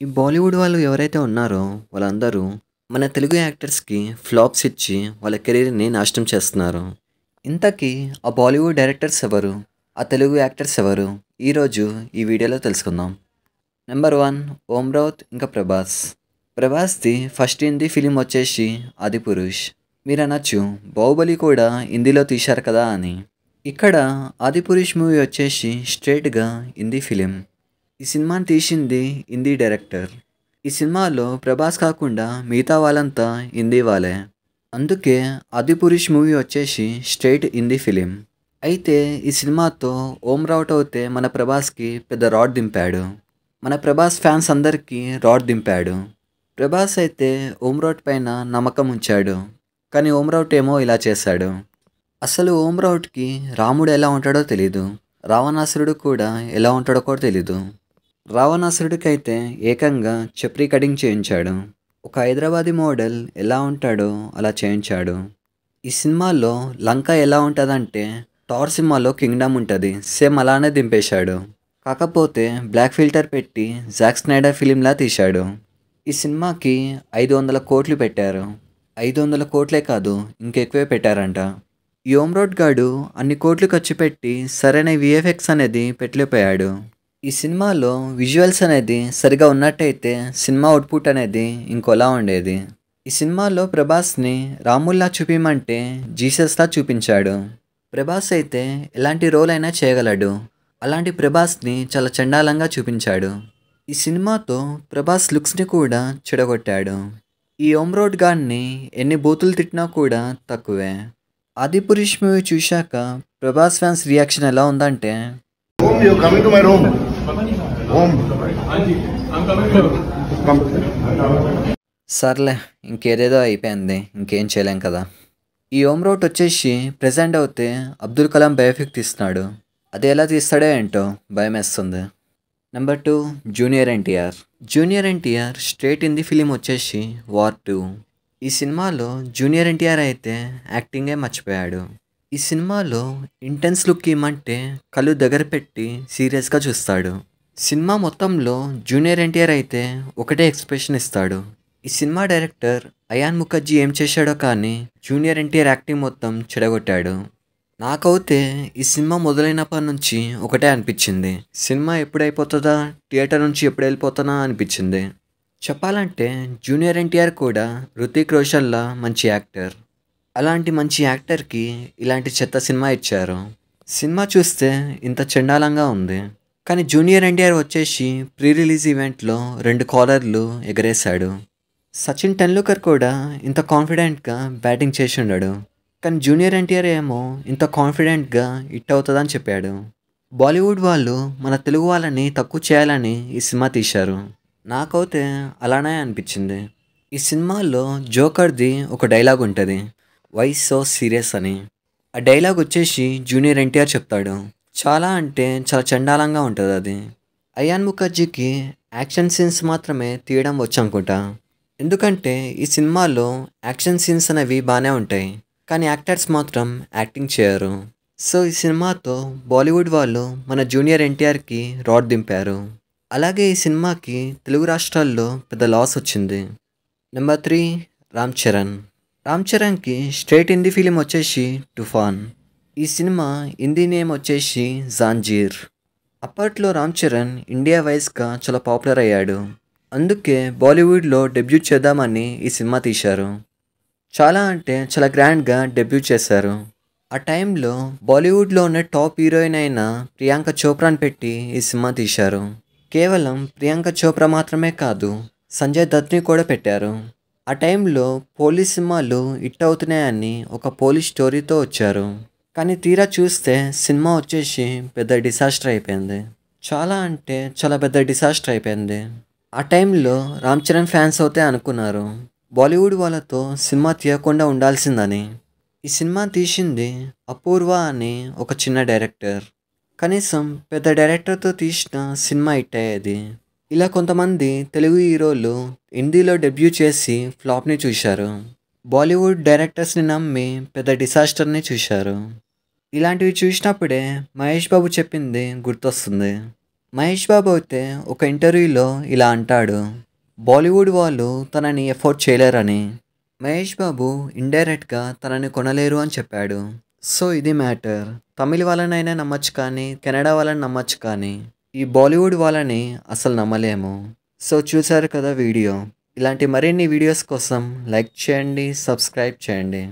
ఈ బాలీవుడ్ వాళ్ళు ఎవరైతే ఉన్నారో వాళ్ళందరూ మన తెలుగు యాక్టర్స్‌కి ఫ్లాప్స్ ఇచ్చి వాళ్ళ కెరీర్‌ని నాశనం చేస్తున్నారు. ఇంతకీ ఆ బాలీవుడ్ డైరెక్టర్స్ ఎవరు? ఆ తెలుగు యాక్టర్స్ ఎవరు? ఈరోజు ఈ వీడియోలో తెలుసుకుందాం. నెంబర్ 1 ఓం రావుత్ ఇంకా ప్రభాస్. ప్రభాస్‌ది ఫస్ట్ హిందీ ఫిల్మ్ వచ్చేసి 'ఆదిపురుష్'. మీరనొచ్చు 'బాహుబలి' కూడా హిందీలో తీశారు కదా అని. ఇక్కడ 'ఆదిపురుష్' మూవీ వచ్చేసి స్ట్రెయిట్‌గా హిందీ ఫిలిం. ఈ సినిమాని తీసింది హిందీ డైరెక్టర్. ఈ సినిమాలో ప్రభాస్ కాకుండా మిగతా వాళ్ళంతా హిందీ వాళ్ళే. అందుకే 'ఆదిపురుష్' మూవీ వచ్చేసి స్ట్రెయిట్ హిందీ ఫిలిం. అయితే ఈ సినిమాతో ఓం రావుట్ అవుతే మన ప్రభాస్‌కి పెద్ద రాడ్ దింపాడు. మన ప్రభాస్ ఫ్యాన్స్ అందరికీ రాడ్ దింపాడు. ప్రభాస్ అయితే ఓం రావుట్ పైన నమ్మకం ఉంచాడు. కానీ ఓం రావుట్ ఏమో ఇలా చేశాడు. అసలు ఓం రావుట్‌కి రాముడు ఎలా ఉంటాడో తెలీదు. రావణాసురుడు కూడా ఎలా ఉంటాడో కూడా తెలీదు. రావణాసురుడికైతే ఏకంగా చప్రీ కటింగ్ చేయించాడు. ఒక హైదరాబాదీ మోడల్ ఎలా ఉంటాడో అలా చేయించాడు. ఈ సినిమాలో లంక ఎలా ఉంటుందంటే థార్ సినిమాలో కింగ్డమ్ ఉంటుంది. సేమ్ అలానే దింపేశాడు. కాకపోతే బ్లాక్ ఫిల్టర్ పెట్టి జాక్ స్నైడర్ ఫిలింలా తీశాడు. ఈ సినిమాకి 500 కోట్లు పెట్టారు. 500 కోట్లే కాదు ఇంకెక్కువే పెట్టారంట. ఈ ఓం రావుట్ గాడు అన్ని కోట్లు ఖర్చు పెట్టి సరైన విఎఫ్ఎక్స్ అనేది పెట్టలేకపోయాడు. ఈ సినిమాలో విజువల్స్ అనేది సరిగా ఉన్నట్టయితే సినిమా అవుట్పుట్ అనేది ఇంకోలా ఉండేది. ఈ సినిమాలో ప్రభాస్ని రాముల్లా చూపించమంటే జీసస్లా చూపించాడు. ప్రభాస్ అయితే ఎలాంటి రోల్ అయినా చేయగలడు. అలాంటి ప్రభాస్ని చాలా చండాలంగా చూపించాడు. ఈ సినిమాతో ప్రభాస్ లుక్స్ని కూడా చెడగొట్టాడు. ఈ ఓం రావుట్ గాడిని ఎన్ని బూతులు తిట్టినా కూడా తక్కువే. 'ఆదిపురుష్' మూవీ చూశాక ప్రభాస్ ఫ్యాన్స్ రియాక్షన్ ఎలా ఉందంటే Home, you're coming to my room. Home. Come. సర్లే ఇంకేదేదో అయిపోయింది, ఇంకేం చేయలేం కదా. ఈ ఓం రావుట్ వచ్చేసి ప్రెజెంట్ అవుతే అబ్దుల్ కలాం బయోపిక్ తీస్తున్నాడు. అది ఎలా తీస్తాడో ఏంటో భయం వేస్తుంది. Number 2 junior NTR. Junior NTR straight Hindi film వచ్చేసి వార్ 2. ఈ సినిమాలో జూనియర్ ఎన్టీఆర్ అయితే యాక్టింగే మర్చిపోయాడు. ఈ సినిమాలో ఇంటెన్స్ లుక్ ఇమ్మంటే కళ్ళు దగ్గర పెట్టి సీరియస్గా చూస్తాడు. సినిమా మొత్తంలో జూనియర్ ఎన్టీఆర్ అయితే ఒకటే ఎక్స్ప్రెషన్ ఇస్తాడు. ఈ సినిమా డైరెక్టర్ అయాన్ ముఖర్జీ ఏం చేశాడో కానీ జూనియర్ ఎన్టీఆర్ యాక్టింగ్ మొత్తం చెడగొట్టాడు. నాకైతే ఈ సినిమా మొదలైనప్పటి నుంచి ఒకటే అనిపించింది, సినిమా ఎప్పుడు అయిపోతుందా, థియేటర్ నుంచి ఎప్పుడు వెళ్ళిపోతానా అనిపించింది. చెప్పాలంటే జూనియర్ ఎన్టీఆర్ కూడా హృతిక్ రోషన్లా మంచి యాక్టర్. అలాంటి మంచి యాక్టర్కి ఇలాంటి చెత్త సినిమా ఇచ్చారు. సినిమా చూస్తే ఇంత చండాలంగా ఉంది. కానీ జూనియర్ ఎన్టీఆర్ వచ్చేసి ప్రీ రిలీజ్ ఈవెంట్లో 2 కాలర్లు ఎగరేశాడు. సచిన్ టెండూల్కర్ కూడా ఇంత కాన్ఫిడెంట్గా బ్యాటింగ్ చేసి ఉన్నాడు. కానీ జూనియర్ ఎన్టీఆర్ ఏమో ఇంత కాన్ఫిడెంట్గా హిట్ అవుతుందని చెప్పాడు. బాలీవుడ్ వాళ్ళు మన తెలుగు వాళ్ళని తక్కువ చేయాలని ఈ సినిమా తీశారు. నాకైతే అలానే అనిపించింది. ఈ సినిమాలో జోకర్ది ఒక డైలాగ్ ఉంటుంది, వై సో సీరియస్ అని. ఆ డైలాగ్ వచ్చేసి జూనియర్ ఎన్టీఆర్ చెప్తాడు. చాలా అంటే చాలా చండాలంగా ఉంటుంది అది. అయాన్ ముఖర్జీకి యాక్షన్ సీన్స్ మాత్రమే తీయడం వచ్చు అనుకుంటా. ఎందుకంటే ఈ సినిమాలో యాక్షన్ సీన్స్ అనేవి బాగానే ఉంటాయి, కానీ యాక్టర్స్ మాత్రం యాక్టింగ్ చేయరు. సో ఈ సినిమాతో బాలీవుడ్ వాళ్ళు మన జూనియర్ ఎన్టీఆర్కి రాడ్ దింపారు. అలాగే ఈ సినిమాకి తెలుగు రాష్ట్రాల్లో పెద్ద లాస్ వచ్చింది. నెంబర్ 3 రామ్ చరణ్. రామ్ చరణ్కి స్ట్రేట్ హిందీ ఫిలిం వచ్చేసి తుఫాన్. ఈ సినిమా హిందీ నేమ్ వచ్చేసి జాంజీర్. అప్పట్లో రామ్ చరణ్ ఇండియా వైజ్గా చాలా పాపులర్ అయ్యాడు. అందుకే బాలీవుడ్లో డెబ్యూట్ చేద్దామని ఈ సినిమా తీశారు. చాలా అంటే చాలా గ్రాండ్గా డెబ్యూట్ చేశారు. ఆ టైంలో బాలీవుడ్లో ఉన్న టాప్ హీరోయిన్ అయిన ప్రియాంక చోప్రాని పెట్టి ఈ సినిమా తీశారు. కేవలం ప్రియాంక చోప్రా మాత్రమే కాదు, సంజయ్ దత్ని కూడా పెట్టారు. ఆ టైంలో పోలీస్ సినిమాలు హిట్ అవుతున్నాయని ఒక పోలీస్ స్టోరీతో వచ్చారు. కానీ తీరా చూస్తే సినిమా వచ్చేసి పెద్ద డిసాస్టర్ అయిపోయింది. చాలా అంటే చాలా పెద్ద డిసాస్టర్ అయిపోయింది. ఆ టైంలో రామ్ చరణ్ ఫ్యాన్స్ అయితే అనుకున్నారు బాలీవుడ్ వాళ్ళతో సినిమా తీయకుండా ఉండాల్సిందని. ఈ సినిమా తీసింది అపూర్వ అని ఒక చిన్న డైరెక్టర్. కనీసం పెద్ద డైరెక్టర్తో తీసిన సినిమా హిట్ అయ్యేది. ఇలా కొంతమంది తెలుగు హీరోలు హిందీలో డెబ్యూ చేసి ఫ్లాప్ని చూశారు. బాలీవుడ్ డైరెక్టర్స్ని నమ్మి పెద్ద డిసాస్టర్ని చూశారు. ఇలాంటివి చూసినప్పుడే మహేష్ బాబు చెప్పింది గుర్తొస్తుంది, మహేష్ బాబు అయితే ఒక ఇంటర్వ్యూలో ఇలా అంటాడు, బాలీవుడ్ వాళ్ళు తనని ఎఫోర్డ్ చేయలేరని. మహేష్ బాబు ఇండైరెక్ట్గా తనని కొనలేరు అని చెప్పాడు. సో ఇది మ్యాటర్. తమిళ వాళ్ళనైనా నమ్మచ్చు కానీ కెనడా వాళ్ళని నమ్మచ్చు కానీ ఈ బాలీవుడ్ వాళ్ళని అసలు నమ్మలేము. సో చూసారు కదా వీడియో. ఇలాంటి మరిన్ని వీడియోస్ కోసం లైక్ చేయండి, సబ్స్క్రైబ్ చేయండి.